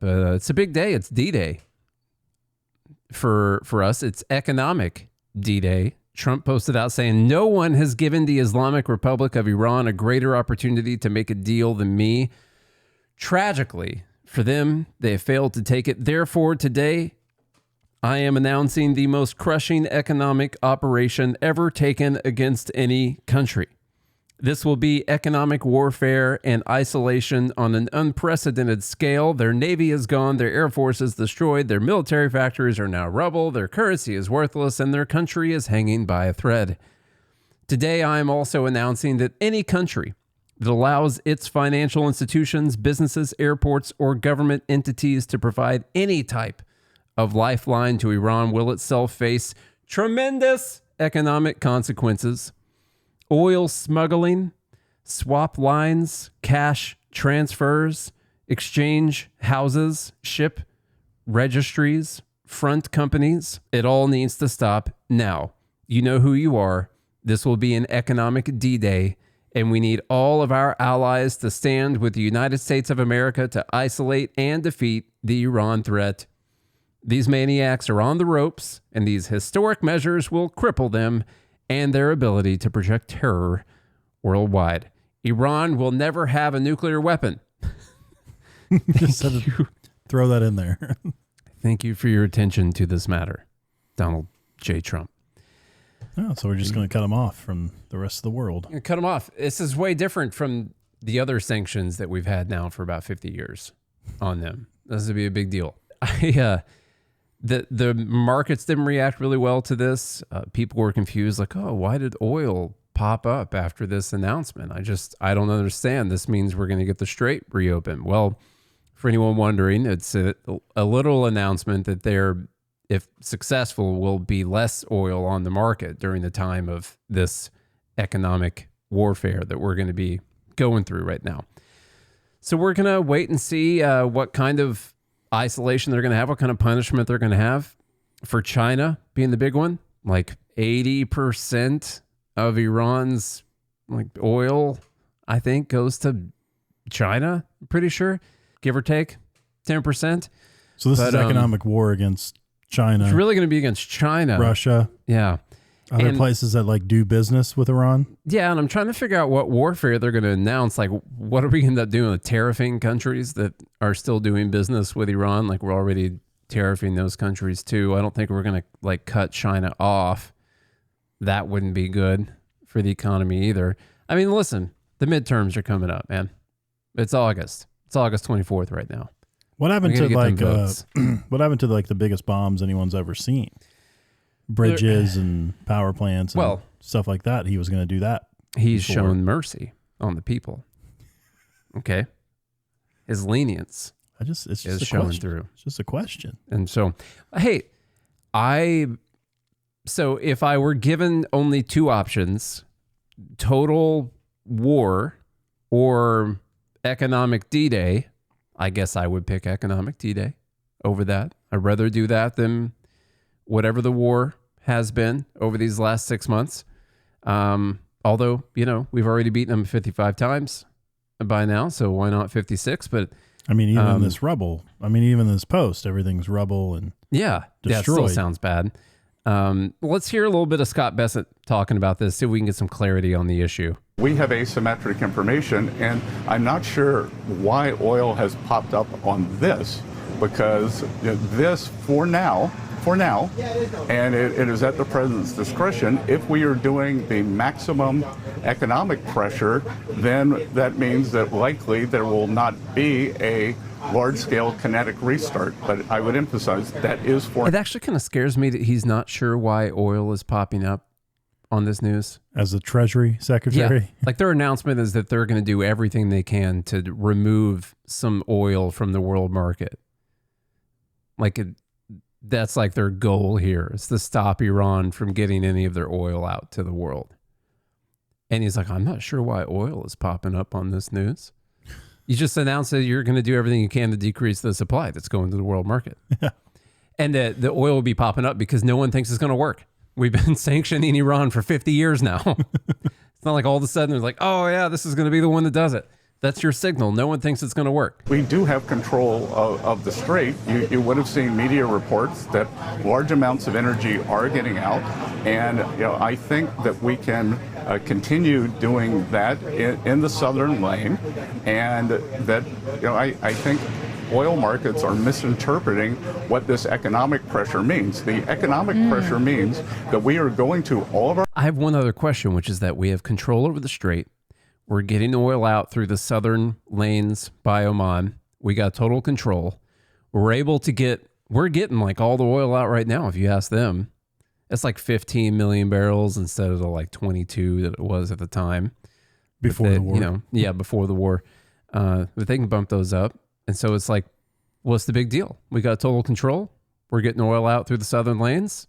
But it's a big day. It's D-Day. For us, it's economic D-Day. Trump posted out saying, "No one has given the Islamic Republic of Iran a greater opportunity to make a deal than me. Tragically, for them, they have failed to take it. Therefore, today, I am announcing the most crushing economic operation ever taken against any country. This will be economic warfare and isolation on an unprecedented scale. Their navy is gone, their air force is destroyed, their military factories are now rubble, their currency is worthless, and their country is hanging by a thread. Today, I am also announcing that any country that allows its financial institutions, businesses, airports, or government entities to provide any type of lifeline to Iran will itself face tremendous economic consequences. Oil smuggling, swap lines, cash transfers, exchange houses, ship registries, front companies. It all needs to stop now. You know who you are. This will be an economic D-Day, and we need all of our allies to stand with the United States of America to isolate and defeat the Iran threat. These maniacs are on the ropes, and these historic measures will cripple them and their ability to project terror worldwide. Iran will never have a nuclear weapon." Just had to throw that in there. Thank you for your attention to this matter, Donald J. Trump. Oh, so we're just going to cut them off from the rest of the world. Cut them off. This is way different from the other sanctions that we've had now for about 50 years on them. This would be a big deal. The markets didn't react really well to this. People were confused, like, oh, why did oil pop up after this announcement? I don't understand. This means we're going to get the Strait reopened. Well, for anyone wondering, it's a little announcement that there, if successful, will be less oil on the market during the time of this economic warfare that we're going to be going through right now. So we're going to wait and see what kind of isolation they're going to have, what kind of punishment they're going to have. For China being the big one, like 80% of Iran's oil, I think, goes to China, I'm pretty sure, give or take 10%. So this is economic war against China. It's really going to be against China. Russia. Yeah. Other places that do business with Iran. Yeah, and I'm trying to figure out what warfare they're going to announce. Like, what are we going to end up doing with tariffing countries that are still doing business with Iran? Like, we're already tariffing those countries too. I don't think we're going to cut China off. That wouldn't be good for the economy either. I mean, listen, the midterms are coming up, man. It's August. It's August 24th right now. What happened to what happened to the biggest bombs anyone's ever seen? Bridges and power plants and stuff like that. He was going to do that. He's shown mercy on the people. Okay. His lenience it's just is a showing question. through. It's just a question. And so, hey, so if I were given only two options, total war or economic D-Day, I guess I would pick economic D-Day over that. I'd rather do that than whatever the war has been over these last 6 months. Although, we've already beaten them 55 times by now, so why not 56? But I mean, even this rubble, even this post, everything's rubble and destroyed. Yeah, it still sounds bad. Let's hear a little bit of Scott Bessent talking about this, see if we can get some clarity on the issue. We have asymmetric information, and I'm not sure why oil has popped up on this, because this, for now, and it is at the president's discretion. If we are doing the maximum economic pressure, then that means that likely there will not be a large-scale kinetic restart. But I would emphasize that is for... It actually kind of scares me that he's not sure why oil is popping up on this news. As the Treasury Secretary? Yeah. Their announcement is that they're going to do everything they can to remove some oil from the world market. That's their goal here, is to stop Iran from getting any of their oil out to the world. And he's like, I'm not sure why oil is popping up on this news. You just announced that you're going to do everything you can to decrease the supply that's going to the world market. Yeah. And that the oil will be popping up because no one thinks it's going to work. We've been sanctioning Iran for 50 years now. It's not like all of a sudden it's like, oh yeah, this is going to be the one that does it. That's your signal. No one thinks it's going to work. We do have control of the Strait. You would have seen media reports that large amounts of energy are getting out, and I think that we can continue doing that in the southern lane, and that I think oil markets are misinterpreting what this economic pressure means. The economic pressure means that we are going to all of our... I have one other question, which is that we have control over the Strait. We're getting oil out through the southern lanes by Oman. We got total control. We're getting like all the oil out right now. If you ask them, it's like 15 million barrels instead of the like 22 that it was at the time. Before the war. Before the war. But they can bump those up. And so it's like, what's the big deal? We got total control. We're getting oil out through the southern lanes.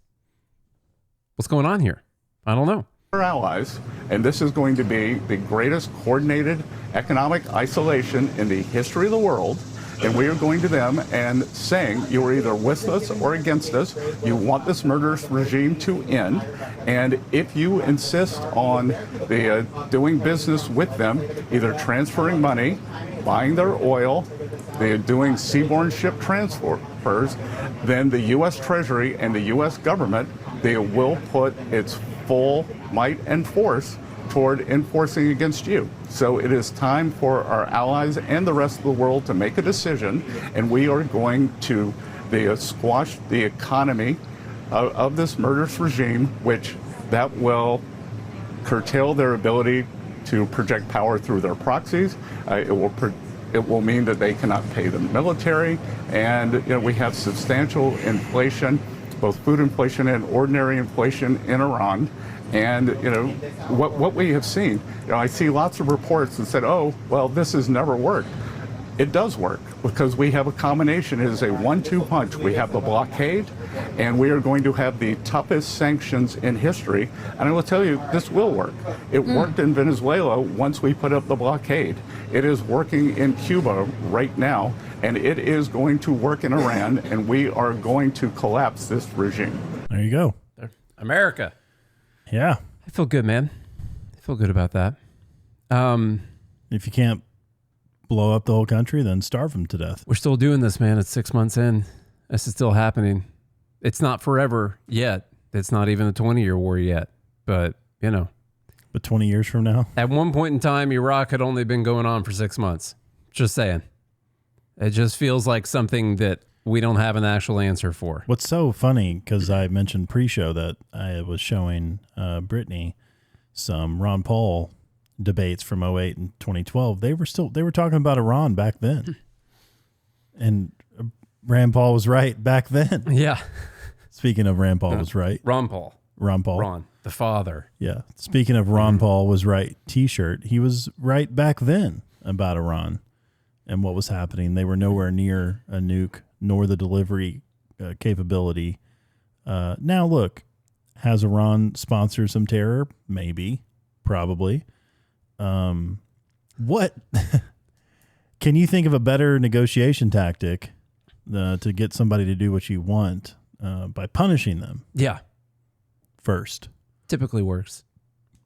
What's going on here? I don't know. Our allies, and this is going to be the greatest coordinated economic isolation in the history of the world, and we are going to them and saying, you are either with us or against us, you want this murderous regime to end, and if you insist on doing business with them, either transferring money, buying their oil, they're doing seaborne ship transfers, then the U.S. Treasury and the U.S. government, they will put its full might and force toward enforcing against you. So it is time for our allies and the rest of the world to make a decision, and we are going to squash the economy of this murderous regime, which that will curtail their ability to project power through their proxies. It will mean that they cannot pay the military, and we have substantial inflation, both food inflation and ordinary inflation in Iran. And what we have seen, I see lots of reports that said, oh, well, this has never worked. It does work because we have a combination. It is a 1-2 punch. We have the blockade, and we are going to have the toughest sanctions in history. And I will tell you, this will work. It worked in Venezuela once we put up the blockade. It is working in Cuba right now, and it is going to work in Iran, and we are going to collapse this regime. There you go. America. Yeah. I feel good, man. I feel good about that. If you can't blow up the whole country, then starve them to death. We're still doing this, man. It's 6 months in. This is still happening. It's not forever yet. It's not even a 20-year war yet. But, But 20 years from now? At one point in time, Iraq had only been going on for 6 months. Just saying. It just feels like something that we don't have an actual answer for. What's so funny, because I mentioned pre-show that I was showing Brittany some Ron Paul debates from 2008 and 2012. They were talking about Iran back then. And Rand Paul was right back then. Yeah. Speaking of Rand Paul was right. Ron Paul. Ron, the father. Yeah. Speaking of Ron Paul was right t-shirt, he was right back then about Iran and what was happening. They were nowhere near a nuke, nor the delivery capability. Now, look, has Iran sponsored some terror? Maybe, probably. What? Can you think of a better negotiation tactic to get somebody to do what you want by punishing them? Yeah. First. Typically works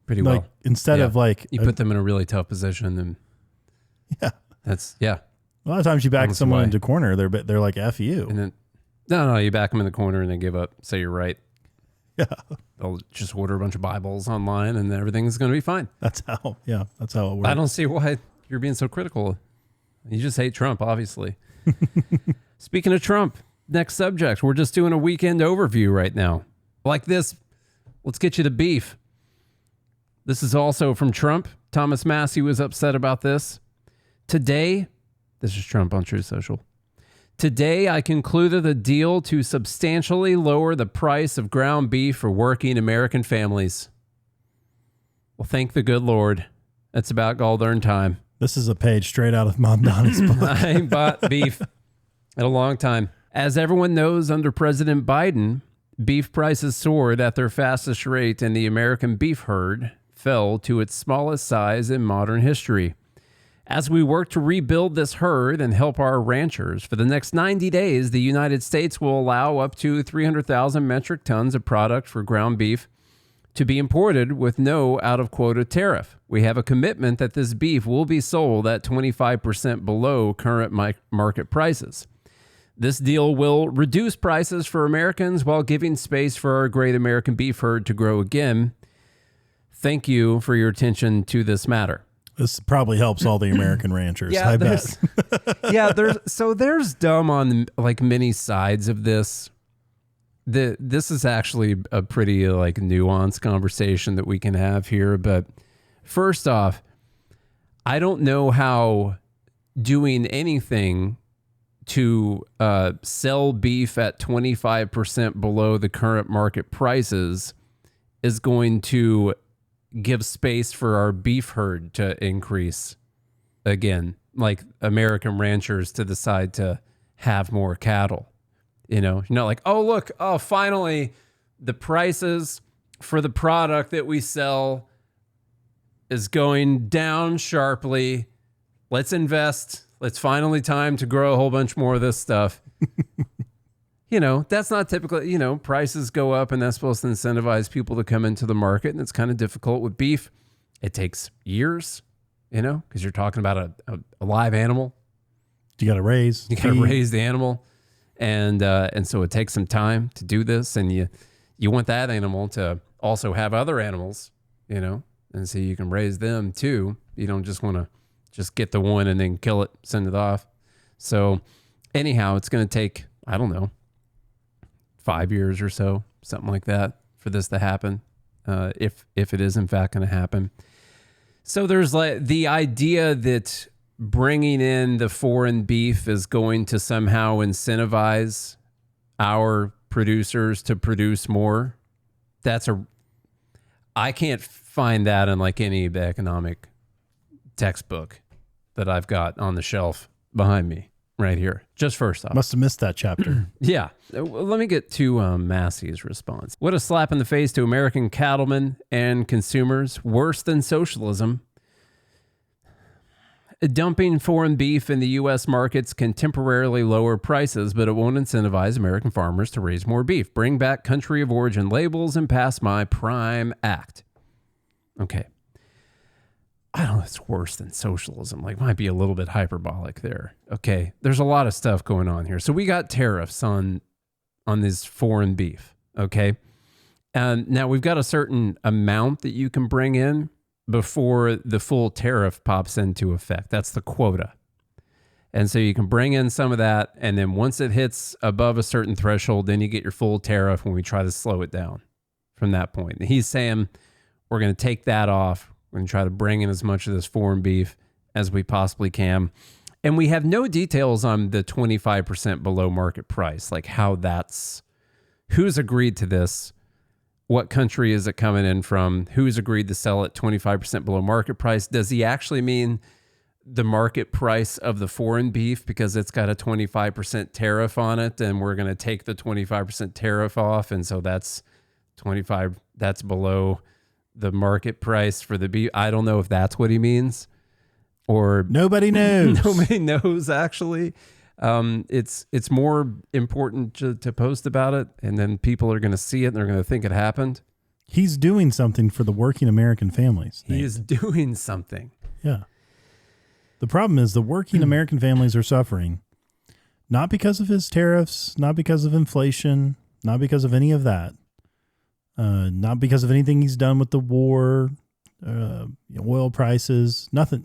pretty well. Instead of you put them in a really tough position, and a lot of times you back someone into a corner, they're like, F you. And then, no, you back them in the corner and they give up, say you're right. Yeah. They'll just order a bunch of Bibles online and everything's going to be fine. That's how it works. I don't see why you're being so critical. You just hate Trump, obviously. Speaking of Trump, next subject. We're just doing a weekend overview right now. Like this, let's get you to beef. This is also from Trump. Thomas Massie was upset about this. Today, this is Trump on Truth Social. Today, I concluded a deal to substantially lower the price of ground beef for working American families. Well, thank the good Lord. It's about gall-darn time. This is a page straight out of Mom Donna's book. I ain't bought beef in a long time. As everyone knows, under President Biden, beef prices soared at their fastest rate, and the American beef herd fell to its smallest size in modern history. As we work to rebuild this herd and help our ranchers, for the next 90 days, the United States will allow up to 300,000 metric tons of product for ground beef to be imported with no out-of-quota tariff. We have a commitment that this beef will be sold at 25% below current market prices. This deal will reduce prices for Americans while giving space for our great American beef herd to grow again. Thank you for your attention to this matter. This probably helps all the American ranchers. Yeah, I bet. there's dumb on like many sides of this. This is actually a pretty like nuanced conversation that we can have here. But first off, I don't know how doing anything to sell beef at 25% below the current market prices is going to give space for our beef herd to increase again, like American ranchers to decide to have more cattle. You know, you're not like, oh, look, oh, finally the prices for the product that we sell is going down sharply. Let's invest. It's finally time to grow a whole bunch more of this stuff. You know, that's not typical. You know, prices go up and that's supposed to incentivize people to come into the market. And it's kind of difficult with beef. It takes years, you know, because you're talking about a live animal. You got to raise. You got to raise the animal. And so it takes some time to do this. And you want that animal to also have other animals, you know, and so you can raise them too. You don't just want to just get the one and then kill it, send it off. So anyhow, it's going to take, I don't know, 5 years or so, something like that, for this to happen, if it is in fact going to happen. So there's like the idea that bringing in the foreign beef is going to somehow incentivize our producers to produce more. I can't find that in like any of the economic textbook that I've got on the shelf behind me right here. Just first off. Must have missed that chapter. Yeah. Let me get to Massie's response. What a slap in the face to American cattlemen and consumers. Worse than socialism. Dumping foreign beef in the U.S. markets can temporarily lower prices, but it won't incentivize American farmers to raise more beef. Bring back country of origin labels and pass my Prime Act. Okay. I don't know if it's worse than socialism. Like, might be a little bit hyperbolic there. Okay. There's a lot of stuff going on here. So we got tariffs on this foreign beef. Okay. And now we've got a certain amount that you can bring in before the full tariff pops into effect. That's the quota. And so you can bring in some of that. And then once it hits above a certain threshold, then you get your full tariff when we try to slow it down from that point. And he's saying we're going to take that off. We're going to try to bring in as much of this foreign beef as we possibly can. And we have no details on the 25% below market price, like who's agreed to this? What country is it coming in from? Who's agreed to sell it 25% below market price? Does he actually mean the market price of the foreign beef because it's got a 25% tariff on it and we're going to take the 25% tariff off? And so that's 25, that's below the market price for the beef. I don't know if that's what he means, or nobody knows. Nobody knows actually. It's more important to post about it, and then people are going to see it and they're going to think it happened. He's doing something for the working American families. He is doing something. Yeah. The problem is the working American families are suffering, not because of his tariffs, not because of inflation, not because of any of that. Not because of anything he's done with the war, oil prices, nothing.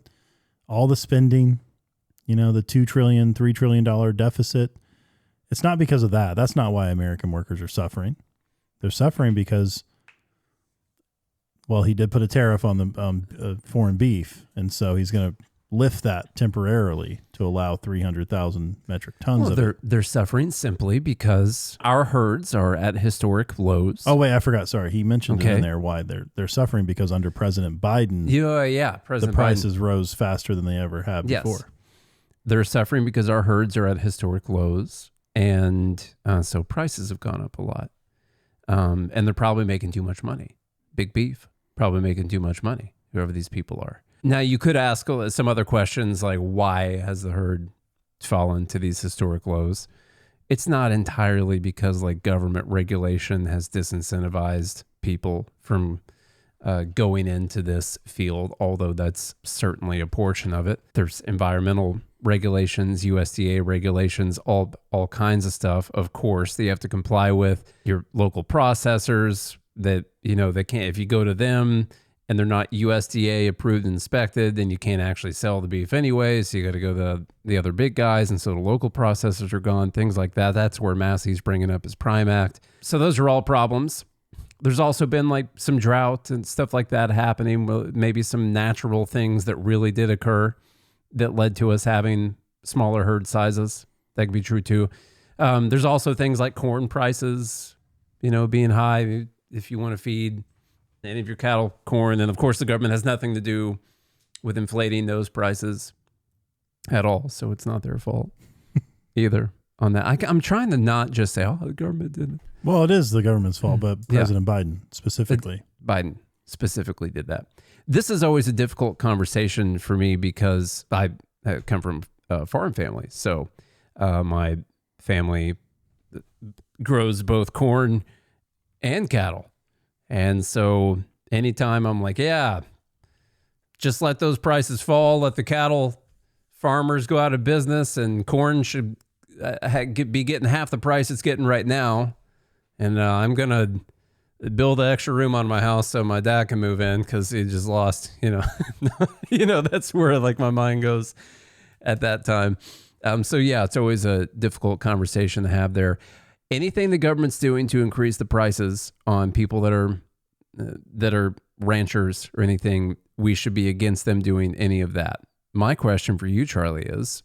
All the spending, the $2 trillion, $3 trillion deficit. It's not because of that. That's not why American workers are suffering. They're suffering because, well, he did put a tariff on the foreign beef, and so he's going to lift that temporarily to allow 300,000 metric tons of it. They're suffering simply because our herds are at historic lows. Oh, wait, I forgot. Sorry. He mentioned it in there why they're suffering because under President Biden, President the prices rose faster than they ever have before. Yes. They're suffering because our herds are at historic lows, and so prices have gone up a lot. And they're probably making too much money. Big beef, probably making too much money, whoever these people are. Now, you could ask some other questions like, why has the herd fallen to these historic lows? It's not entirely because like government regulation has disincentivized people from going into this field, although that's certainly a portion of it. There's environmental regulations, USDA regulations, all kinds of stuff, of course, that you have to comply with. Your local processors that, they can't, if you go to them and they're not USDA approved and inspected, then you can't actually sell the beef anyway. So you got to go to the other big guys. And so the local processors are gone, things like that. That's where Massie's bringing up his Prime Act. So those are all problems. There's also been like some drought and stuff like that happening, maybe some natural things that really did occur that led to us having smaller herd sizes. That could be true too. There's also things like corn prices, being high. If you want to feed any of your cattle corn, and of course the government has nothing to do with inflating those prices at all. So it's not their fault either on that. I'm trying to not just say, the government did it. Well, it is the government's fault, but President Biden specifically. Biden specifically did that. This is always a difficult conversation for me because I come from a farm family. So my family grows both corn and cattle. And so anytime I'm like, just let those prices fall, let the cattle farmers go out of business, and corn should be getting half the price it's getting right now. And I'm going to build an extra room on my house so my dad can move in because he just lost, that's where like my mind goes at that time. So yeah, it's always a difficult conversation to have there. Anything the government's doing to increase the prices on people that are ranchers or anything, we should be against them doing any of that. My question for you, Charlie, is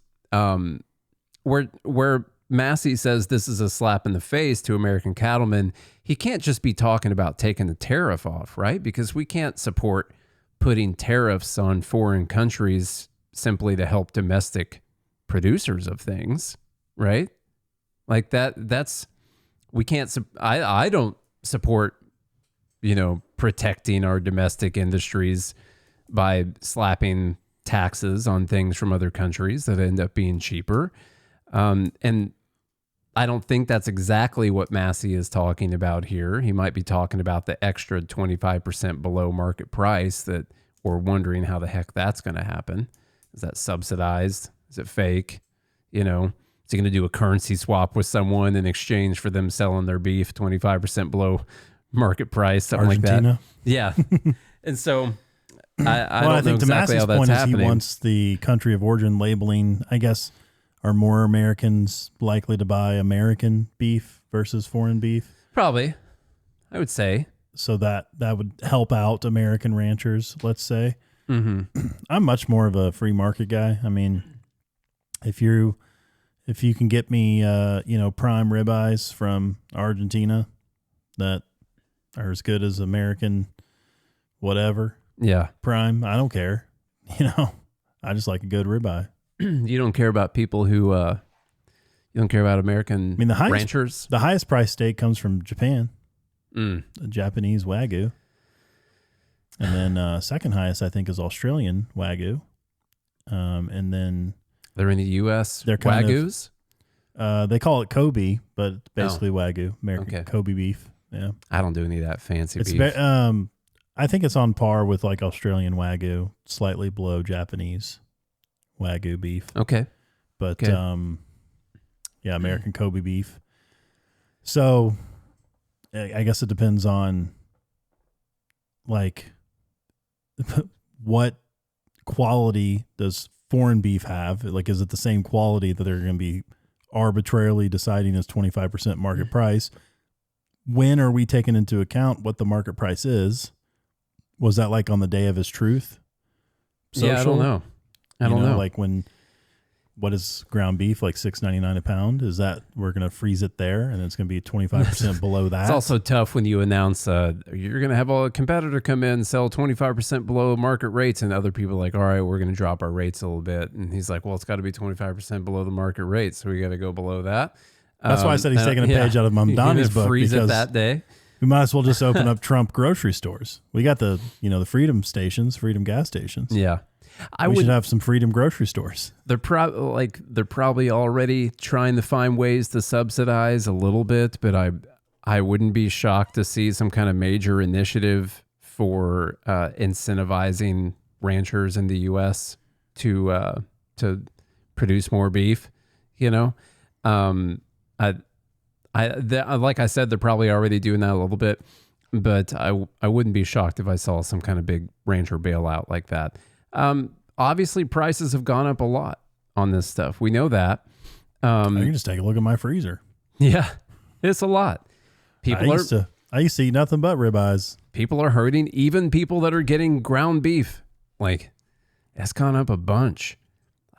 where Massie says this is a slap in the face to American cattlemen, he can't just be talking about taking the tariff off, right? Because we can't support putting tariffs on foreign countries simply to help domestic producers of things, right? Like we can't, I don't support, protecting our domestic industries by slapping taxes on things from other countries that end up being cheaper. And I don't think that's exactly what Massie is talking about here. He might be talking about the extra 25% below market price that we're wondering how the heck that's going to happen. Is that subsidized? Is it fake? Is he going to do a currency swap with someone in exchange for them selling their beef 25% below market price, something Argentina. like that? Yeah. And so I don't know exactly how that's point happening. Is he wants the country of origin labeling, I guess. Are more Americans likely to buy American beef versus foreign beef? Probably, I would say. So that would help out American ranchers, let's say. Mm-hmm. I'm much more of a free market guy. I mean, if you can get me, prime ribeyes from Argentina that are as good as American, whatever. Yeah, prime. I don't care. I just like a good ribeye. You don't care about people who, you don't care about American ranchers? The highest price steak comes from Japan, the Japanese Wagyu. And then second highest, I think, is Australian Wagyu. And then... They're in the U.S. They're Wagyus? They call it Kobe, but it's basically Wagyu, American Kobe beef. Yeah, I don't do any of that fancy beef. I think it's on par with like Australian Wagyu, slightly below Japanese Wagyu beef. Okay. But American Kobe beef. So I guess it depends on like what quality does foreign beef have? Like, is it the same quality that they're going to be arbitrarily deciding is 25% market price? When are we taking into account what the market price is? Was that like on the day of his truth? Yeah, I don't know. I don't know. Like what is ground beef, like $6.99 a pound? Is that we're going to freeze it there and it's going to be 25% below that? It's also tough when you announce you're going to have a competitor come in and sell 25% below market rates, and other people are like, all right, we're going to drop our rates a little bit. And he's like, well, it's got to be 25% below the market rate, so we got to go below that. That's why I said he's taking a page out of Mamdani's book. Freeze it that day. We might as well just open up Trump grocery stores. We got the Freedom stations, Freedom gas stations. Yeah. We should have some Freedom grocery stores. They're probably already trying to find ways to subsidize a little bit, but I wouldn't be shocked to see some kind of major initiative for incentivizing ranchers in the U.S. to produce more beef. You know, like I said, they're probably already doing that a little bit, but I wouldn't be shocked if I saw some kind of big rancher bailout like that. Obviously, prices have gone up a lot on this stuff. We know that. I can just take a look at my freezer. Yeah, it's a lot. I used to eat nothing but ribeyes. People are hurting. Even people that are getting ground beef, like, it's gone up a bunch.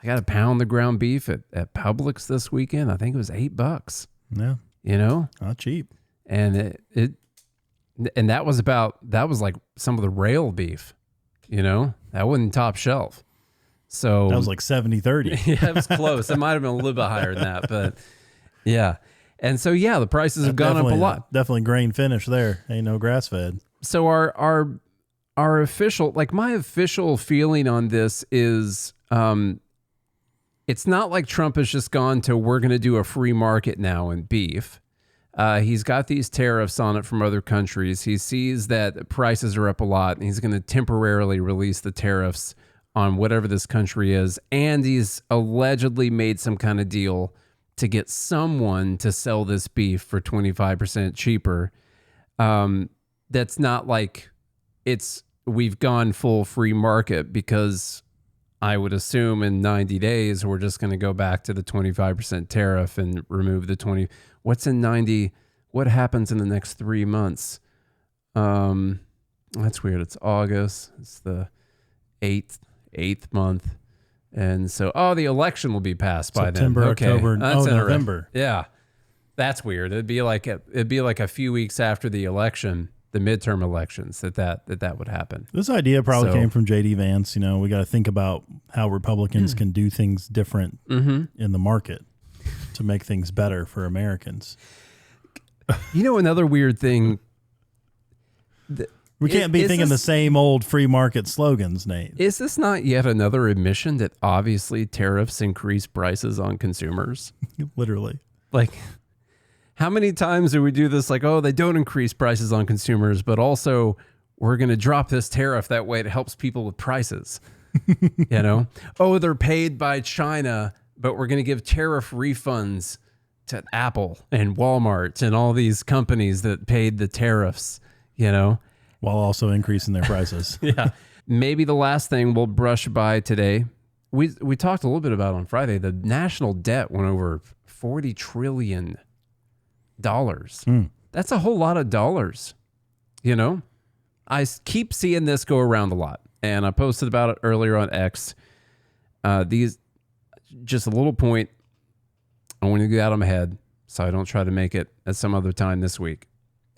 I got a pound of ground beef at Publix this weekend. I think it was $8. Yeah, you know, not cheap. And and that was like some of the rail beef. You know, that wasn't top shelf. So that was like 70-30. Yeah, it was close. It might have been a little bit higher than that, but yeah. And so, yeah, the prices have gone up a lot. Definitely grain finish there. Ain't no grass fed. So our official, like my official feeling on this is, it's not like Trump has just gone to, we're going to do a free market now in beef. He's got these tariffs on it from other countries. He sees that prices are up a lot, and he's going to temporarily release the tariffs on whatever this country is. And he's allegedly made some kind of deal to get someone to sell this beef for 25% cheaper. That's not like we've gone full free market, because I would assume in 90 days, we're just going to go back to the 25% tariff and remove the 20. What's in 90? What happens in the next 3 months? That's weird. It's August. It's the eighth month. And so, the election will be passed by September, then. Okay. October, November. Yeah, that's weird. It'd be like a few weeks after the election, the midterm elections, that would happen. This idea probably came from J.D. Vance. You know, we got to think about how Republicans can do things different in the market to make things better for Americans. You know, another weird thing. We can't be thinking the same old free market slogans, Nate. Is this not yet another admission that obviously tariffs increase prices on consumers? Literally. Like, how many times do we do this? Like, they don't increase prices on consumers, but also we're going to drop this tariff. That way it helps people with prices. You know? They're paid by China, but we're going to give tariff refunds to Apple and Walmart and all these companies that paid the tariffs, you know? While also increasing their prices. Yeah. Maybe the last thing we'll brush by today, we talked a little bit about on Friday, the national debt went over $40 trillion. That's a whole lot of dollars. You know, I keep seeing this go around a lot, and I posted about it earlier on X. Just a little point I want to get out of my head so I don't try to make it at some other time this week.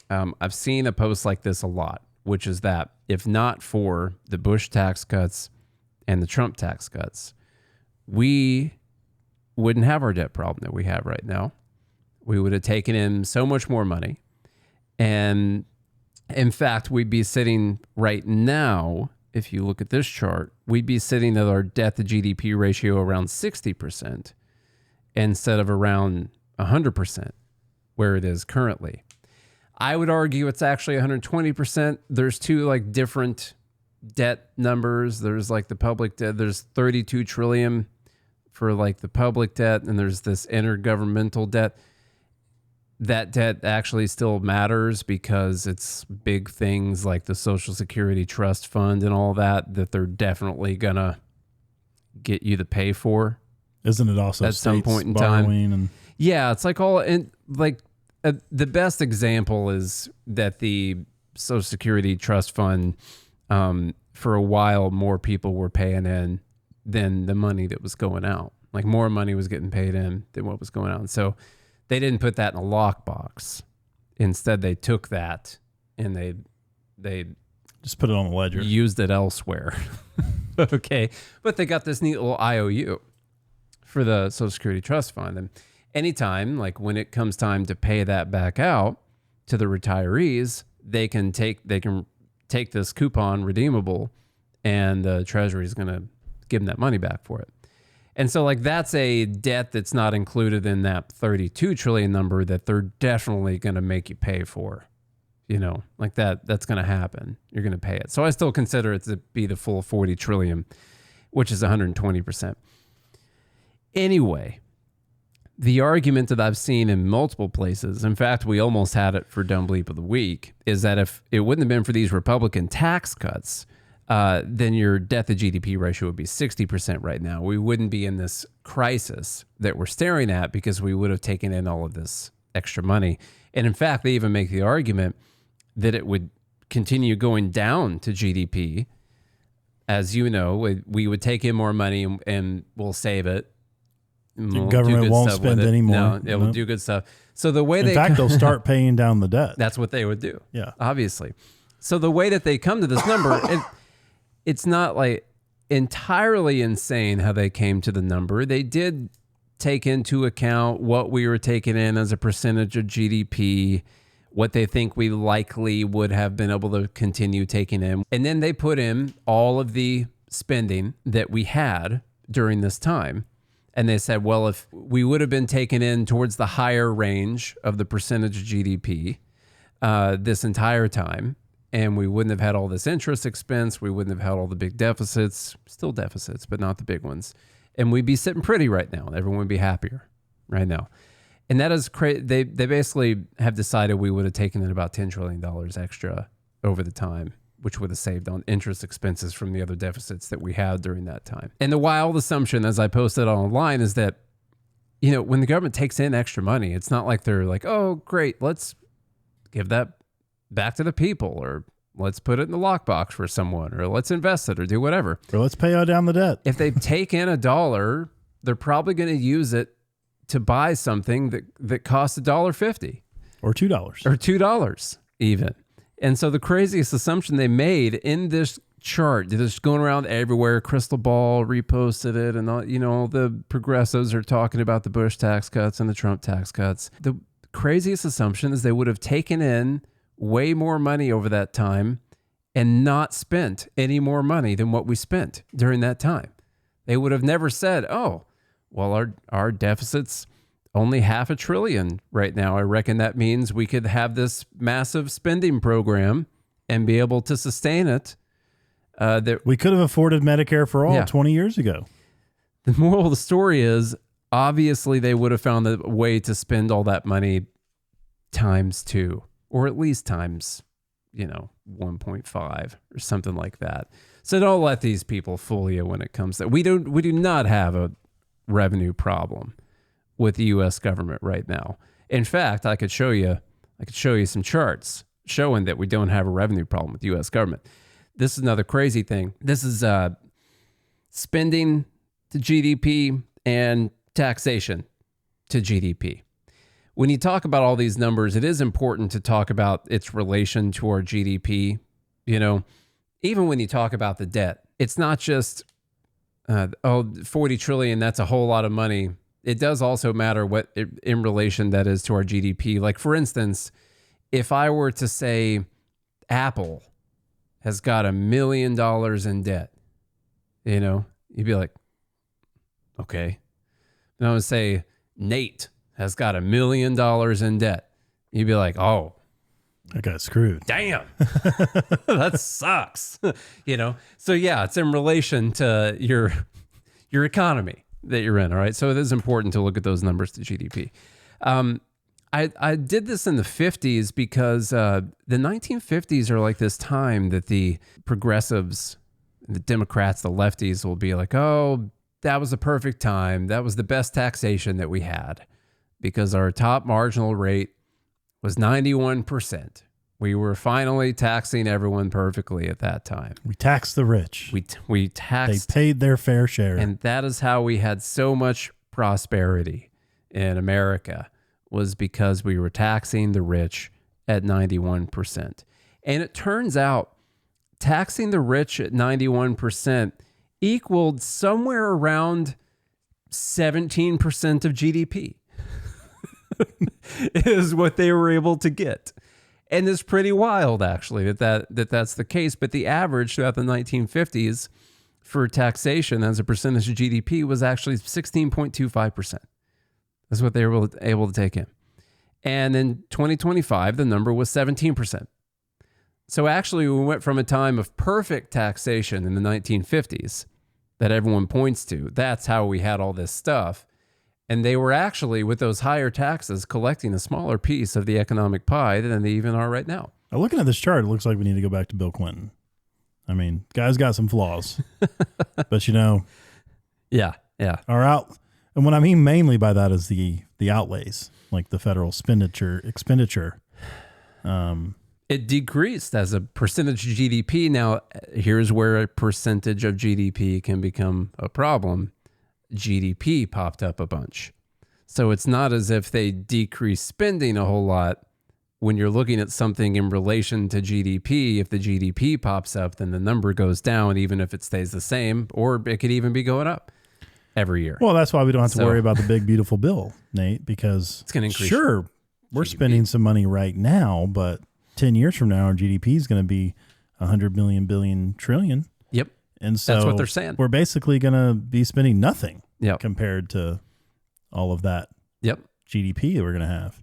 I've seen a post like this a lot, which is that if not for the Bush tax cuts and the Trump tax cuts, we wouldn't have our debt problem that we have right now. We would have taken in so much more money. And in fact, we'd be sitting right now, if you look at this chart, we'd be sitting at our debt to GDP ratio around 60% instead of around 100% where it is currently. I would argue it's actually 120%. There's two like different debt numbers. There's like the public debt. There's 32 trillion for like the public debt, and there's this intergovernmental debt. That debt actually still matters because it's big things like the Social Security Trust Fund and all that they're definitely gonna get you to pay for. Isn't it also at some point in time? Yeah, it's like all in like. The best example is that the Social Security Trust Fund, for a while, more people were paying in than the money that was going out. Like more money was getting paid in than what was going out. And so they didn't put that in a lockbox. Instead, they took that and they just put it on the ledger, used it elsewhere. Okay. But they got this neat little IOU for the Social Security Trust Fund. And anytime, like when it comes time to pay that back out to the retirees, they can take this coupon redeemable, and the Treasury is going to give them that money back for it. And so like that's a debt that's not included in that 32 trillion number that they're definitely going to make you pay for. You know, like that's going to happen. You're going to pay it. So I still consider it to be the full 40 trillion, which is 120%. Anyway, the argument that I've seen in multiple places, in fact, we almost had it for Dumb Bleep of the Week, is that if it wouldn't have been for these Republican tax cuts, then your debt to GDP ratio would be 60% right now. We wouldn't be in this crisis that we're staring at because we would have taken in all of this extra money. And in fact, they even make the argument that it would continue going down to GDP. As you know, we would take in more money and we'll save it. The government won't spend any more. No, it will do good stuff. So the way in fact, they'll start paying down the debt. That's what they would do. Yeah, obviously. So the way that they come to this number, it's not like entirely insane how they came to the number. They did take into account what we were taking in as a percentage of GDP, what they think we likely would have been able to continue taking in. And then they put in all of the spending that we had during this time. And they said, well, if we would have been taken in towards the higher range of the percentage of GDP this entire time, and we wouldn't have had all this interest expense, we wouldn't have had all the big deficits, still deficits, but not the big ones. And we'd be sitting pretty right now. Everyone would be happier right now. And that is crazy. They basically have decided we would have taken in about $10 trillion extra over the time, which would have saved on interest expenses from the other deficits that we had during that time. And the wild assumption, as I posted online, is that, you know, when the government takes in extra money, it's not like they're like, oh, great, let's give that back to the people, or let's put it in the lockbox for someone, or let's invest it, or do whatever. Or let's pay down the debt. If they take in $1, they're probably going to use it to buy something that costs $1.50. Or $2. Or $2 even. And so the craziest assumption they made in this chart that is going around everywhere, Crystal Ball reposted it, and all, you know, the progressives are talking about the Bush tax cuts and the Trump tax cuts. The craziest assumption is they would have taken in way more money over that time and not spent any more money than what we spent during that time. They would have never said, oh, well, our deficit's only $500 billion right now. I reckon that means we could have this massive spending program and be able to sustain it. That we could have afforded Medicare for all 20 years ago. The moral of the story is, obviously, they would have found a way to spend all that money times 2, or at least times, 1.5 or something like that. So don't let these people fool you when it comes to, we do not have a revenue problem with the U.S. government right now. In fact, I could show you some charts showing that we don't have a revenue problem with the U.S. government. This is another crazy thing. This is spending to GDP and taxation to GDP. When you talk about all these numbers, it is important to talk about its relation to our GDP. Even when you talk about the debt, it's not just 40 trillion, that's a whole lot of money. It does also matter what in relation that is to our GDP. Like, for instance, if I were to say Apple has got $1 million in debt, you'd be like, okay. And I would say Nate has got $1 million in debt. You'd be like, oh, I got screwed. Damn. That sucks. So yeah, it's in relation to your economy that you're in. All right. So it is important to look at those numbers to GDP. I did this in the 50s because the 1950s are like this time that the progressives, the Democrats, the lefties will be like, oh, that was the perfect time. That was the best taxation that we had because our top marginal rate was 91%. We were finally taxing everyone perfectly at that time. We taxed the rich. We taxed. They paid their fair share. And that is how we had so much prosperity in America, was because we were taxing the rich at 91%. And it turns out taxing the rich at 91% equaled somewhere around 17% of GDP. Is what they were able to get. And it's pretty wild, actually, that's the case. But the average throughout the 1950s for taxation as a percentage of GDP was actually 16.25%. That's what they were able to take in. And in 2025, the number was 17%. So actually, we went from a time of perfect taxation in the 1950s that everyone points to. That's how we had all this stuff. And they were actually, with those higher taxes, collecting a smaller piece of the economic pie than they even are right now. Now, looking at this chart, it looks like we need to go back to Bill Clinton. I mean, guy's got some flaws, but Yeah. our out. And what I mean mainly by that is the outlays, like the federal expenditure. It decreased as a percentage of GDP. Now, here's where a percentage of GDP can become a problem. GDP popped up a bunch. So it's not as if they decreased spending a whole lot. When you're looking at something in relation to GDP, if the GDP pops up, then the number goes down, even if it stays the same, or it could even be going up every year. Well, that's why we don't have to worry about the big, beautiful bill, Nate, because it's going to increase. Sure, we're GDP. spending some money right now, but 10 years from now, our GDP is going to be 100 million, billion, trillion. Yep. And so that's what they're saying. We're basically going to be spending nothing Yep. compared to all of that Yep. GDP that we're going to have.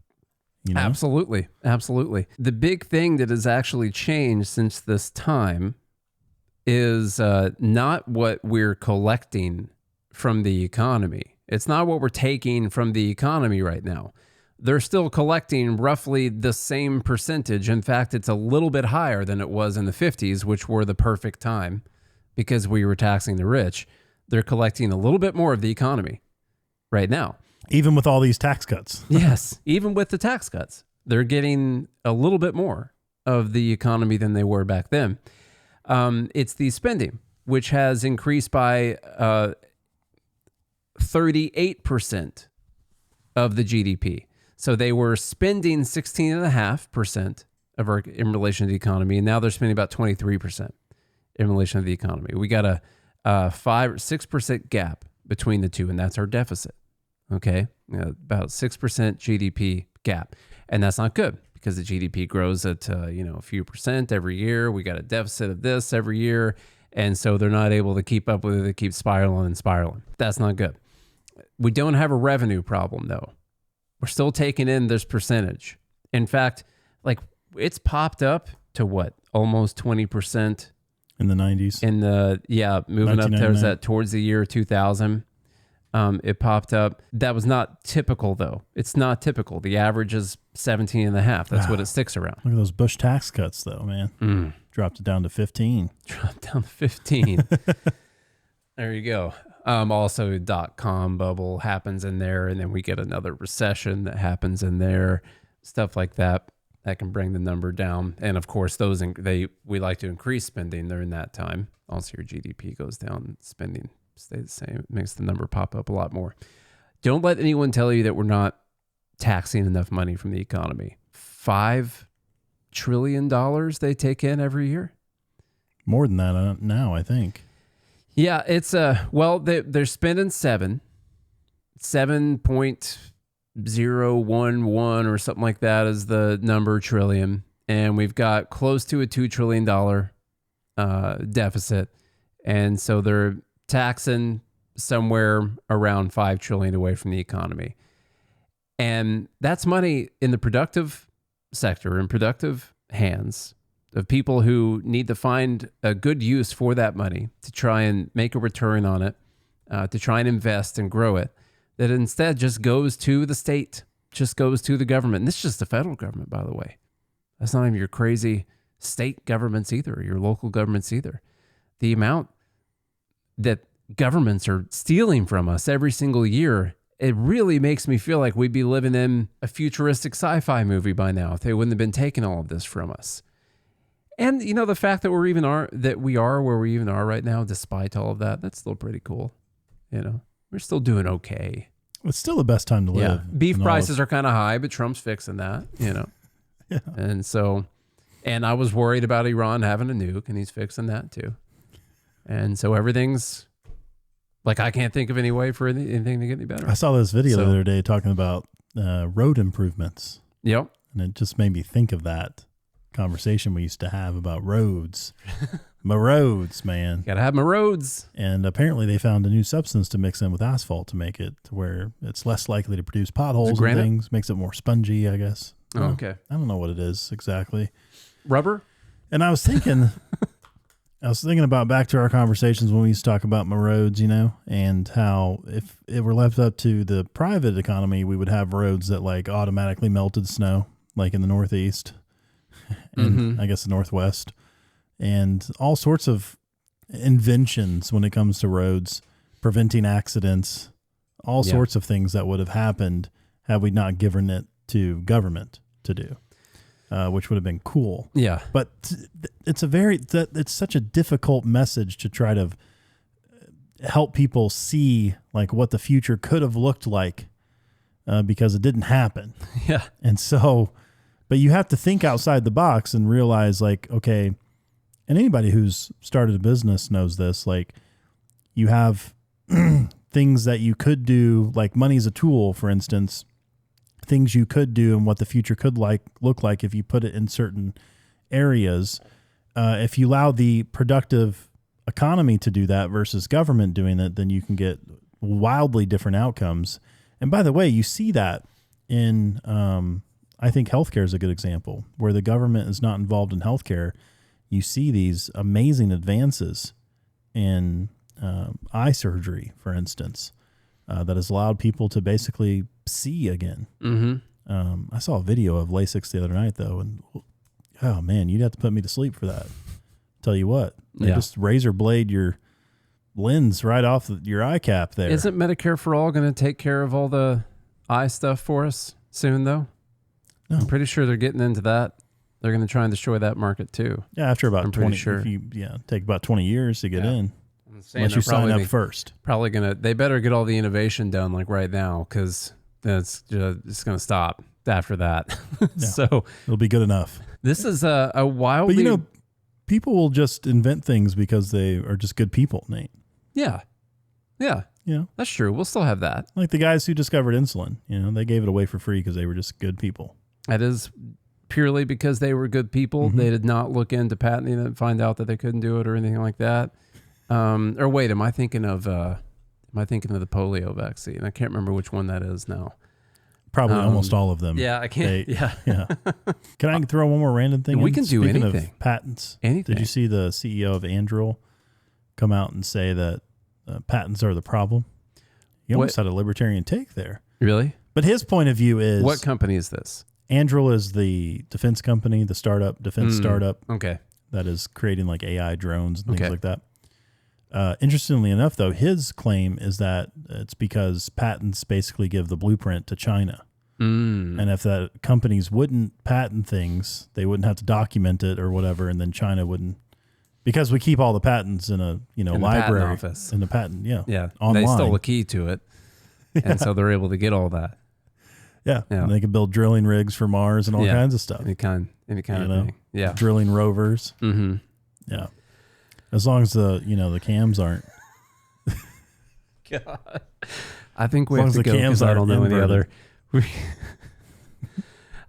You know? Absolutely. Absolutely. The big thing that has actually changed since this time is not what we're collecting from the economy. It's not what we're taking from the economy right now. They're still collecting roughly the same percentage. In fact, it's a little bit higher than it was in the 50s, which were the perfect time because we were taxing the rich. They're collecting a little bit more of the economy right now. Even with all these tax cuts. Yes, even with the tax cuts, they're getting a little bit more of the economy than they were back then. It's the spending, which has increased by 38% of the GDP. So they were spending 16.5% of our in relation to the economy, and now they're spending about 23% in relation to the economy. We got a 5 or 6% gap between the two, and that's our deficit. Okay, about 6% GDP gap, and that's not good because the GDP grows at a few percent every year. We got a deficit of this every year, and so they're not able to keep up with it. They keep spiraling and spiraling. That's not good. We don't have a revenue problem though. We're still taking in this percentage. In fact, like it's popped up to what, almost 20% in the 90s. Moving up towards the year 2000. It popped up. That was not typical, though. It's not typical. The average is 17.5. That's what it sticks around. Look at those Bush tax cuts, though, man. Dropped it down to 15. Dropped down to 15. There you go. Also, .com bubble happens in there, and then we get another recession that happens in there. Stuff like that can bring the number down. And of course, we like to increase spending during that time. Also, your GDP goes down, spending stay the same. It makes the number pop up a lot more. Don't let anyone tell you that we're not taxing enough money from the economy. $5 trillion they take in every year. More than that now, I think. Yeah, it's they're spending 7.011 or something like that is the number trillion, and we've got close to a $2 trillion deficit, and so they're taxing somewhere around 5 trillion away from the economy. And that's money in the productive sector, in productive hands of people who need to find a good use for that money to try and make a return on it, to try and invest and grow it, that instead just goes to the state, just goes to the government. And this is just the federal government, by the way. That's not even your crazy state governments either, your local governments either. The amount that governments are stealing from us every single year, it really makes me feel like we'd be living in a futuristic sci-fi movie by now if they wouldn't have been taking all of this from us. And the fact that we are where we even are right now, despite all of that, that's still pretty cool. We're still doing okay. It's still the best time to live. Yeah, beef prices are kind of high, but Trump's fixing that. Yeah. And I was worried about Iran having a nuke, and he's fixing that too. And so everything's like, I can't think of any way for anything to get any better. I saw this video the other day talking about road improvements. Yep. And it just made me think of that conversation we used to have about roads My roads, man. Gotta have my roads. And apparently they found a new substance to mix in with asphalt to make it to where it's less likely to produce potholes and things. Makes it more spongy, I guess. Oh, okay. I don't know what it is exactly. Rubber? And I was thinking about back to our conversations when we used to talk about my roads, and how if it were left up to the private economy, we would have roads that like automatically melted snow, like in the Northeast and I guess the Northwest, and all sorts of inventions when it comes to roads, preventing accidents, all sorts of things that would have happened had we not given it to government to do. Which would have been cool. Yeah. But it's such a difficult message to try to help people see like what the future could have looked like because it didn't happen. Yeah. And so, but you have to think outside the box and realize like, okay, and anybody who's started a business knows this, like you have things that you could do, like money's a tool, for instance, things you could do and what the future could look like if you put it in certain areas. If you allow the productive economy to do that versus government doing it, then you can get wildly different outcomes. And by the way, you see that in, I think healthcare is a good example where the government is not involved in healthcare. You see these amazing advances in eye surgery, for instance, that has allowed people to basically see again. I saw a video of LASIK the other night though, and oh man, you'd have to put me to sleep for that. Tell you what, they just razor blade your lens right off your eye cap there. Isn't Medicare for All going to take care of all the eye stuff for us soon though? No. I'm pretty sure they're getting into that. They're going to try and destroy that market too. Yeah, after about I'm 20, sure. if you take about 20 years to get in. Unless you sign up first. Probably they better get all the innovation done like right now because it's going to stop after that. So it'll be good enough. This is a wildly... But people will just invent things because they are just good people, Nate. Yeah. That's true. We'll still have that. Like the guys who discovered insulin, they gave it away for free because they were just good people. That is purely because they were good people. They did not look into patenting it and find out that they couldn't do it or anything like that. Or wait, am I thinking of the polio vaccine? I can't remember which one that is now. Probably almost all of them. Yeah, I can't. Yeah. Can I throw one more random thing? We can do Speaking anything. Of patents. Anything. Did you see the CEO of Anduril come out and say that patents are the problem? He almost had a libertarian take there. Really? But his point of view is... What company is this? Anduril is the defense company, the defense startup. Okay. That is creating like AI drones and things like that. Interestingly enough, though, his claim is that it's because patents basically give the blueprint to China. And if the companies wouldn't patent things, they wouldn't have to document it or whatever, and then China wouldn't, because we keep all the patents in a library, patent office. In the patent, yeah, online. They stole the key to it, and so they're able to get all that. Yeah, and they can build drilling rigs for Mars and all kinds of stuff. Any kind of thing. Yeah, drilling rovers. Yeah. As long as the cams aren't. God. I think we have to go because I don't know any other.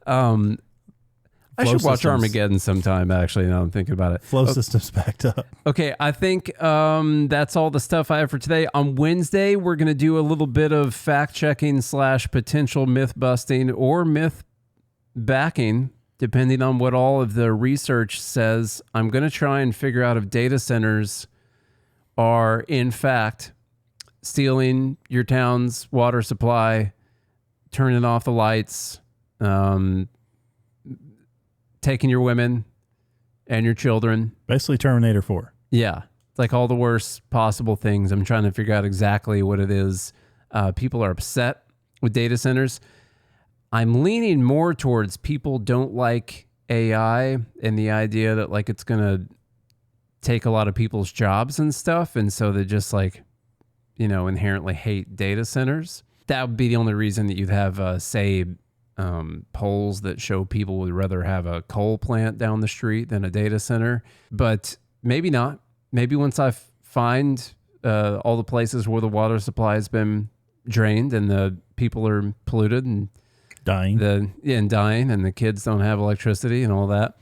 I should watch Armageddon sometime, actually, now I'm thinking about it. Flow systems backed up. Okay, I think that's all the stuff I have for today. On Wednesday, we're going to do a little bit of fact-checking / potential myth-busting or myth-backing, depending on what all of the research says. I'm going to try and figure out if data centers are, in fact, stealing your town's water supply, turning off the lights, taking your women and your children. Basically Terminator 4. Yeah. It's like all the worst possible things. I'm trying to figure out exactly what it is. People are upset with data centers. I'm leaning more towards people don't like AI and the idea that like it's going to take a lot of people's jobs and stuff. And so they just like, inherently hate data centers. That would be the only reason that you'd have, polls that show people would rather have a coal plant down the street than a data center. But maybe not. Maybe once I find all the places where the water supply has been drained and the people are polluted and dying, and the kids don't have electricity and all that,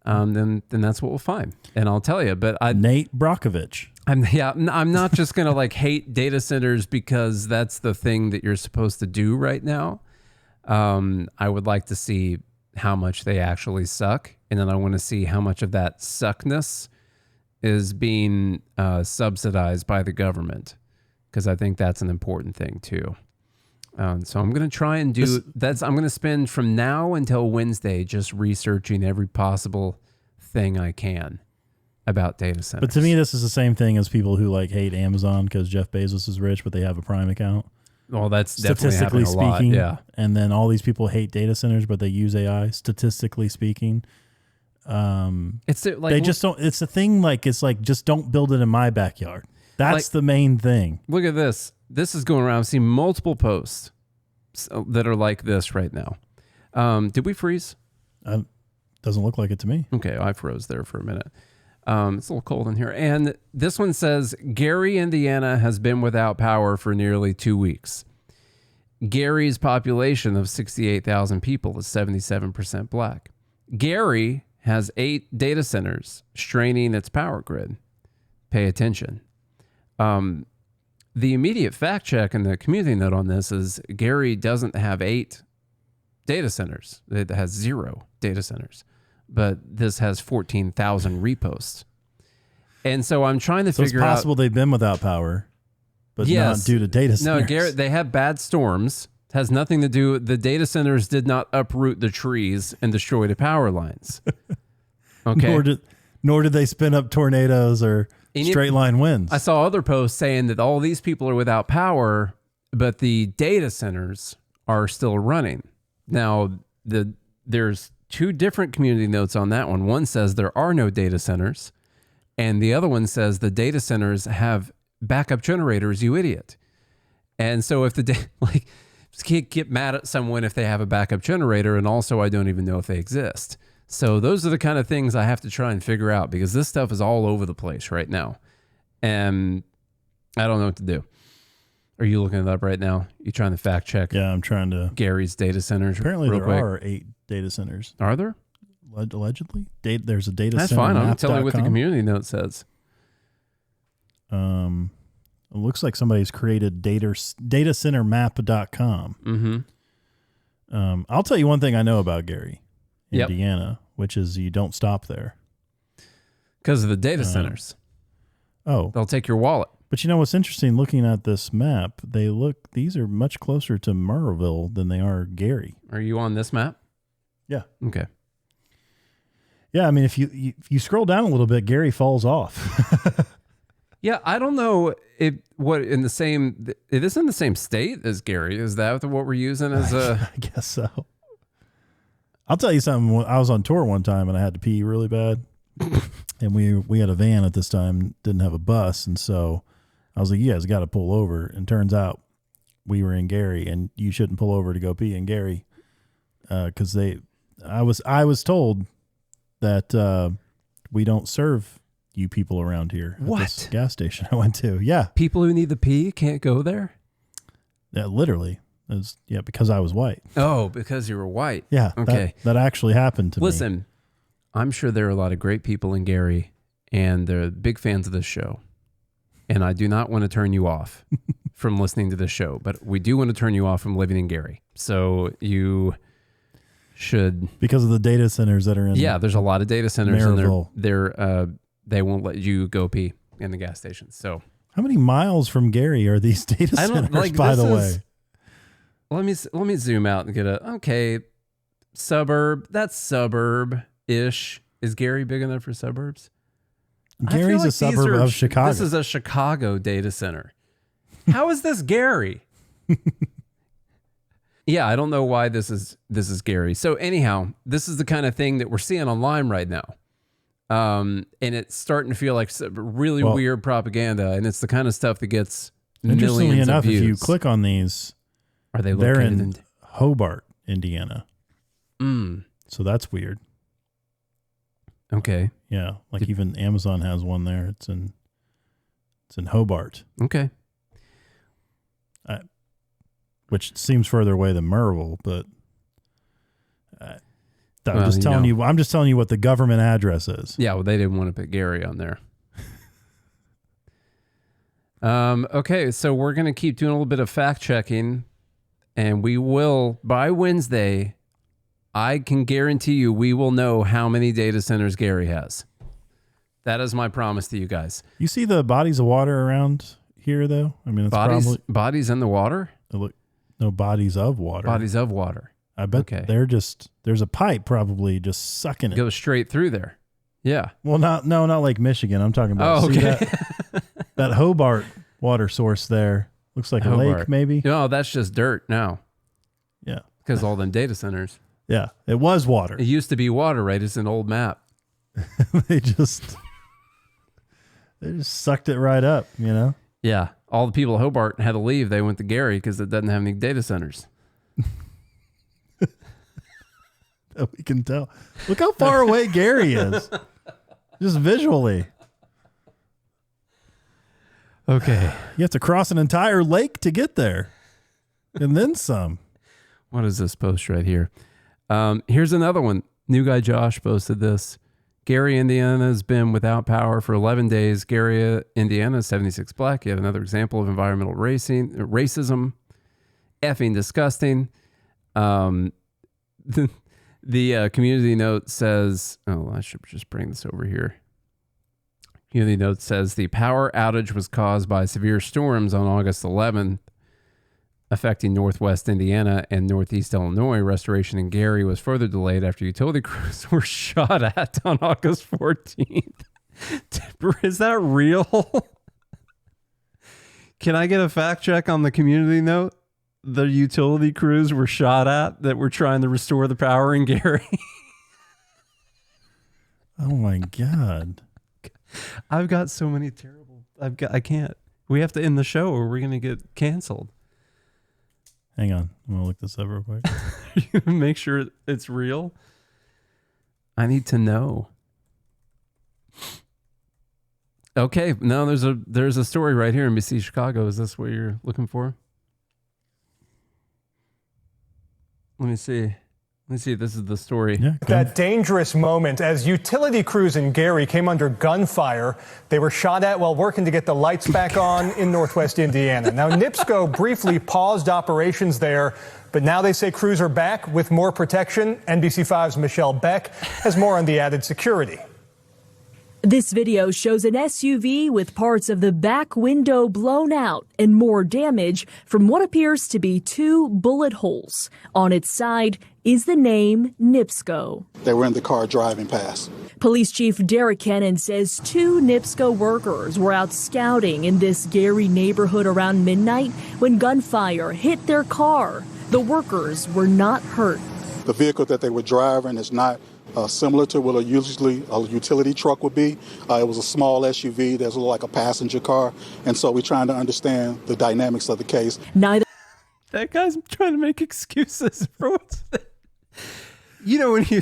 then that's what we'll find. And I'll tell you, but Nate Brockovich. I'm not just going to like hate data centers because that's the thing that you're supposed to do right now. I would like to see how much they actually suck. And then I want to see how much of that suckness is being subsidized by the government, because I think that's an important thing too. So I'm going to try and I'm going to spend from now until Wednesday just researching every possible thing I can about data centers. But to me, this is the same thing as people who like hate Amazon because Jeff Bezos is rich, but they have a Prime account. Well, that's definitely happening a lot. Speaking, yeah. And then all these people hate data centers, but they use AI. Statistically speaking, it's like they just don't. It's a thing. Like it's like just don't build it in my backyard. That's the main thing. Look at this. This is going around. I've seen multiple posts that are like this right now. Did we freeze? Doesn't look like it to me. Okay, I froze there for a minute. It's a little cold in here. And this one says, Gary, Indiana has been without power for nearly 2 weeks. Gary's population of 68,000 people is 77% black. Gary has 8 data centers straining its power grid. Pay attention. The immediate fact check and the community note on this is Gary doesn't have 8 data centers. It has 0 data centers. But this has 14,000 reposts. And so I'm trying to figure out. It's possible they've been without power, but not due to data centers. No, Garrett, they have bad storms. It has nothing to do. The data centers did not uproot the trees and destroy the power lines. Okay. Nor did they spin up tornadoes or straight line winds. I saw other posts saying that all these people are without power, but the data centers are still running. Now, there's 2 different community notes on that one. One says there are no data centers, and the other one says the data centers have backup generators, you idiot. And so if can't get mad at someone if they have a backup generator, and also I don't even know if they exist. So those are the kind of things I have to try and figure out, because this stuff is all over the place right now, and I don't know what to do. Are you looking it up right now? You trying to fact check? Yeah, I'm trying to. Gary's data centers. Apparently there are 8 data centers. Are there? Allegedly. There's a data That's center. That's fine. I'm telling you what the community note says. It looks like somebody's created datacentermap.com. Mm-hmm. I'll tell you one thing I know about Gary, Yep. Indiana, which is you don't stop there. Because of the data centers. Oh. They'll take your wallet. But you know what's interesting, looking at this map, these are much closer to Murrayville than they are Gary. Are you on this map? Yeah. Okay. Yeah, I mean, if you scroll down a little bit, Gary falls off. Yeah, I don't know it is in the same state as Gary. Is that what we're using as a? I guess so. I'll tell you something. I was on tour one time and I had to pee really bad, and we had a van at this time, didn't have a bus, and so I was like, "You guys got to pull over." And turns out we were in Gary, and you shouldn't pull over to go pee in Gary, because I was told that we don't serve you people around here. At this gas station I went to. Yeah. People who need the pee can't go there? Yeah, literally. Because I was white. Oh, because you were white. Yeah. Okay. That actually happened to me. Listen, I'm sure there are a lot of great people in Gary, and they're big fans of this show. And I do not want to turn you off from listening to this show, but we do want to turn you off from living in Gary. So you should... Because of the data centers that are in... Yeah, there's a lot of data centers, Maryville. and they won't let you go pee in the gas stations. So how many miles from Gary are these data centers, by the way? Let me zoom out and get suburb. That's suburb-ish. Is Gary big enough for suburbs? Gary's a suburb of Chicago. This is a Chicago data center. How is this Gary? Yeah, I don't know why this is Gary. So anyhow, this is the kind of thing that we're seeing online right now. And it's starting to feel like really weird propaganda, and it's the kind of stuff that gets interestingly millions enough, of views. if you click on these, are they they're located in Hobart, Indiana. So that's weird. Okay. Yeah, even Amazon has one there. It's in Hobart. Okay. Which seems further away than Murrayville, but I'm just telling you. I'm just telling you what the government address is. Yeah, well, they didn't want to put Gary on there. Okay, so we're going to keep doing a little bit of fact checking, and we will, by Wednesday, I can guarantee you we will know how many data centers Gary has. That is my promise to you guys. You see the bodies of water around here, though? I mean, it's bodies in the water? No, bodies of water. Bodies of water. I bet there's a pipe probably just sucking it. Goes straight through there. Yeah. Well, not Lake Michigan. I'm talking about. Oh, okay. See that Hobart water source there. Looks like a lake, maybe. No, that's just dirt now. Yeah. Because all them data centers. Yeah. It was water. It used to be water, right? It's an old map. They just sucked it right up, you know? Yeah. All the people at Hobart had to leave. They went to Gary because it doesn't have any data centers. We can tell. Look how far away Gary is. Just visually. Okay. You have to cross an entire lake to get there. And then some. What is this post right here? Here's another one. New guy Josh posted this. Gary, Indiana has been without power for 11 days. Gary, Indiana, 76 black. Yet another example of environmental racism. Effing disgusting. The community note says, I should just bring this over here. Community note says the power outage was caused by severe storms on August 11th, affecting northwest Indiana and northeast Illinois. Restoration in Gary was further delayed after utility crews were shot at on August 14th. Is that real? Can I get a fact check on the community note? The utility crews were shot at that were trying to restore the power in Gary. Oh my God. I've got so many terrible. I can't. We have to end the show or we're going to get canceled. Hang on. I'm going to look this up real quick. You make sure it's real. I need to know. Okay. No, there's a story right here in BC Chicago. Is this what you're looking for? Let me see. This is the story. Yeah, that dangerous moment as utility crews in Gary came under gunfire. They were shot at while working to get the lights back on in northwest Indiana. Now, NIPSCO briefly paused operations there, but now they say crews are back with more protection. NBC5's Michelle Beck has more on the added security. This video shows an SUV with parts of the back window blown out and more damage from what appears to be 2 bullet holes. On its side is the name NIPSCO. They were in the car driving past. Police Chief Derek Kennan says 2 NIPSCO workers were out scouting in this Gary neighborhood around midnight when gunfire hit their car. The workers were not hurt. The vehicle that they were driving is not similar to what usually a utility truck would be. It was a small SUV that's like a passenger car. And so we're trying to understand the dynamics of the case. Neither. That guy's trying to make excuses for what's that? You know, when you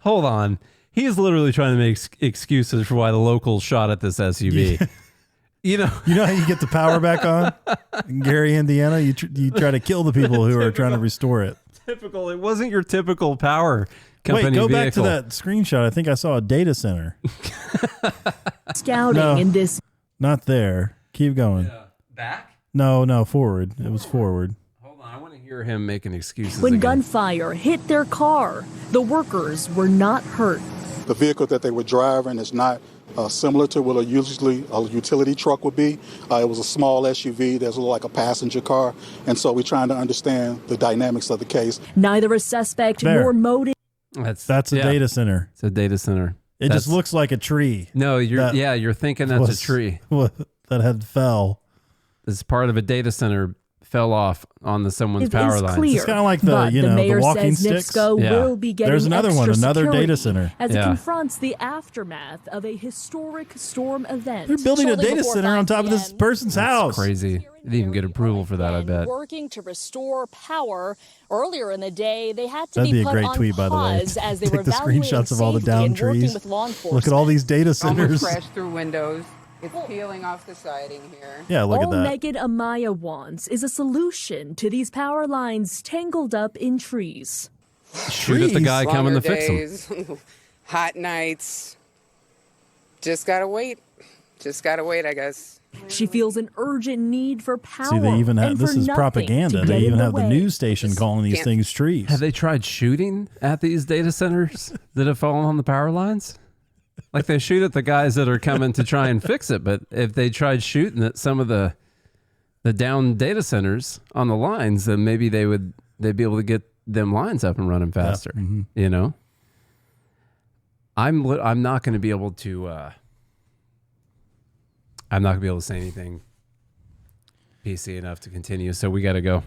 hold on, he is literally trying to make excuses for why the locals shot at this SUV. Yeah. You know how you get the power back on in Gary, Indiana? You try to kill the people who are trying to restore it. Typical. It wasn't your typical power company Wait, go vehicle. back to that screenshot. I think I saw a data center. Scouting in this. Not there. Keep going. Back? No, forward. It was forward. Hold on. I want to hear him making excuses When again. gunfire hit their car, the workers were not hurt. The vehicle that they were driving is not similar to what usually a utility truck would be. It was a small SUV that's like a passenger car. And so we're trying to understand the dynamics of the case. Neither a suspect There. nor motive. That's a data center. It's a data center. It just looks like a tree. No, you're thinking that's a tree. That had fell. It's part of a data center. Fell off on someone's It power is line. clear, It's kind of like but the mayor walking says sticks. NIPSCO Yeah. will be getting There's another one, extra another data security center. as Yeah. it confronts the aftermath of a historic storm event. They're building a Shortly data before center 5 on top of this p.m. person's house. Crazy. They didn't even get approval for that, I bet. Working to restore power. Earlier in the day, they had to That'd be a put great on tweet, by the way. pause as they were Take the evaluating screenshots of all the safety down and working trees. with law enforcement. Look at all these data centers. Almost crashed through windows. It's peeling off the siding here. Yeah, look All at that. Megan Amaya wants is a solution to these power lines tangled up in trees. Shoot at the guy coming to fix them. Days, hot nights. Just gotta wait. Just gotta wait, I guess. She feels an urgent need for power. See, they even have and this for is nothing propaganda. to They get even in have the way. news station calling these things trees. Have they tried shooting at these data centers that have fallen on the power lines? Like they shoot at the guys that are coming to try and fix it, but if they tried shooting at some of the down data centers on the lines, then maybe they'd be able to get them lines up and running faster. Yeah. Mm-hmm. You know, I'm not going to be able to. I'm not going to be able to say anything PC enough to continue. So we got to go.